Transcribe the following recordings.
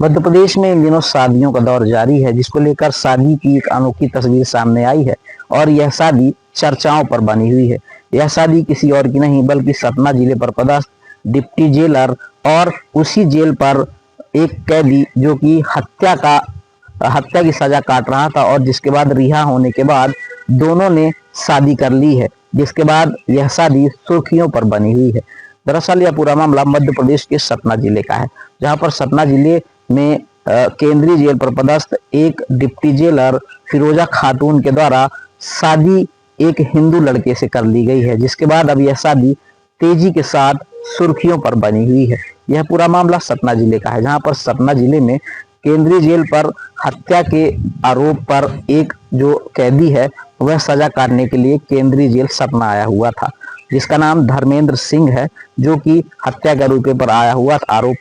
मध्य प्रदेश में इन दिनों शादियों का दौर जारी है, जिसको लेकर शादी की एक अनोखी तस्वीर सामने आई है और यह शादी चर्चाओं पर बनी हुई है। यह शादी किसी और की नहीं बल्कि सतना जिले पर पदस्थ डिप्टी जेलर और उसी जेल पर एक कैदी जो कि हत्या की सजा काट रहा था और जिसके बाद रिहा होने के बाद दोनों ने शादी कर ली है, जिसके बाद यह शादी सुर्खियों पर बनी हुई है। दरअसल यह पूरा मामला मध्य प्रदेश के सतना जिले का है, जहां पर सतना जिले में केंद्रीय जेल पर पदस्थ एक डिप्टी जेलर फिरोजा खातून के द्वारा शादी एक हिंदू लड़के से कर ली गई है, जिसके बाद अब यह शादी तेजी के साथ सुर्खियों पर बनी हुई है। यह पूरा मामला सतना जिले का है, जहां पर सतना जिले में केंद्रीय जेल पर हत्या के आरोप पर एक जो कैदी है वह सजा काटने के लिए केंद्रीय जेल सतना आया हुआ था, जिसका नाम धर्मेंद्र सिंह है, जो कि हत्या के आरोप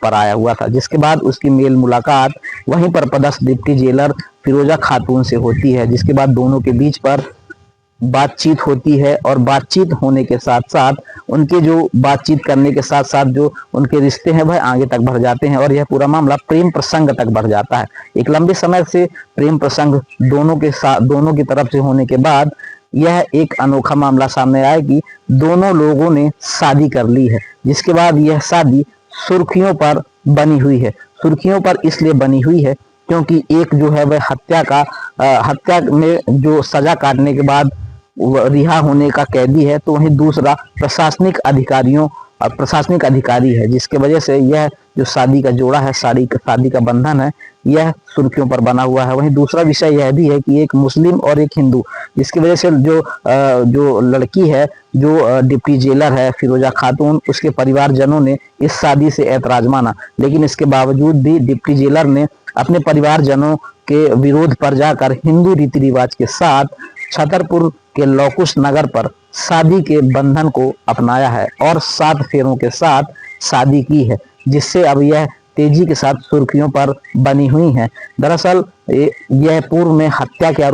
पर आया हुआ था। जिसके बाद उसकी मेल मुलाकात वहीं पर पदस्थ डिप्टी जेलर फिरोजा खातून से होती है, जिसके बाद दोनों के बीच पर बातचीत होती है और बातचीत होने के साथ साथ उनके जो बातचीत करने के साथ साथ जो उनके रिश्ते हैं वह आगे तक बढ़ जाते हैं और यह पूरा मामला प्रेम प्रसंग तक बढ़ जाता है। एक लंबे समय से प्रेम प्रसंग दोनों की तरफ से होने के बाद यह एक अनोखा मामला सामने आया कि दोनों लोगों ने शादी कर ली है, जिसके बाद यह शादी सुर्खियों पर बनी हुई है। सुर्खियों पर इसलिए बनी हुई है क्योंकि एक जो है वह हत्या में जो सजा काटने के बाद रिहा होने का कैदी है, तो वहीं दूसरा प्रशासनिक अधिकारी है, जिसके वजह से यह जो शादी का जोड़ा है, शादी का बंधन है, यह सुर्खियों पर बना हुआ है। वहीं दूसरा विषय यह भी है कि एक मुस्लिम और एक हिंदू, जिसकी वजह से जो लड़की है, जो डिप्टी जेलर है फिरोजा खातून, उसके परिवारजनों ने इस शादी से ऐतराज माना, लेकिन इसके बावजूद भी डिप्टी जेलर ने अपने परिवारजनों के विरोध पर जाकर हिंदू रीति रिवाज के साथ छतरपुर के लौकुश नगर पर शादी के बंधन को अपनाया है और 7 फेरों के साथ शादी की है, जिससे अब यह तेजी के साथ सुर्खियों पर बनी हुई है। दरअसल यह पूर्व में हत्या का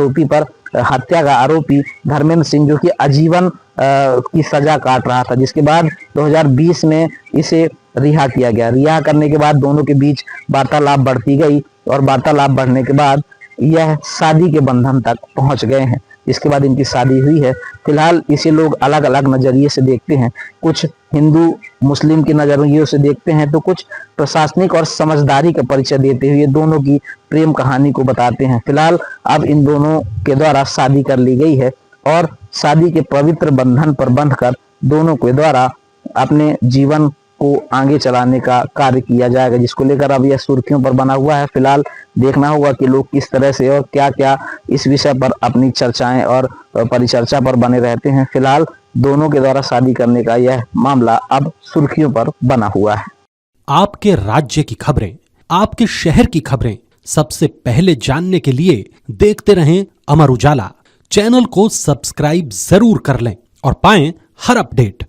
आरोपी धर्मेंद्र सिंह, जो कि आजीवन की सजा काट रहा था, जिसके बाद 2020 में इसे रिहा किया गया। रिहा करने के बाद दोनों के बीच वार्तालाप बढ़ती गई और वार्तालाप बढ़ने के बाद यह शादी के बंधन तक पहुंच गए हैं, जिसके बाद इनकी शादी हुई है। फिलहाल इसे लोग अलग अलग नजरिए से देखते हैं, कुछ हिंदू मुस्लिम के नजरियों से देखते हैं, तो कुछ प्रशासनिक और समझदारी का परिचय देते हुए दोनों की प्रेम कहानी को बताते हैं। फिलहाल अब इन दोनों के द्वारा शादी कर ली गई है और शादी के पवित्र बंधन पर बंधकर दोनों के द्वारा अपने जीवन को आगे चलाने का कार्य किया जाएगा, जिसको लेकर अब यह सुर्खियों पर बना हुआ है। फिलहाल देखना होगा कि लोग किस तरह से और क्या क्या इस विषय पर अपनी चर्चाएं और परिचर्चा पर बने रहते हैं। फिलहाल दोनों के द्वारा शादी करने का यह मामला अब सुर्खियों पर बना हुआ है। आपके राज्य की खबरें, आपके शहर की खबरें सबसे पहले जानने के लिए देखते रहें अमर उजाला। चैनल को सब्सक्राइब जरूर कर लें और पाएं हर अपडेट।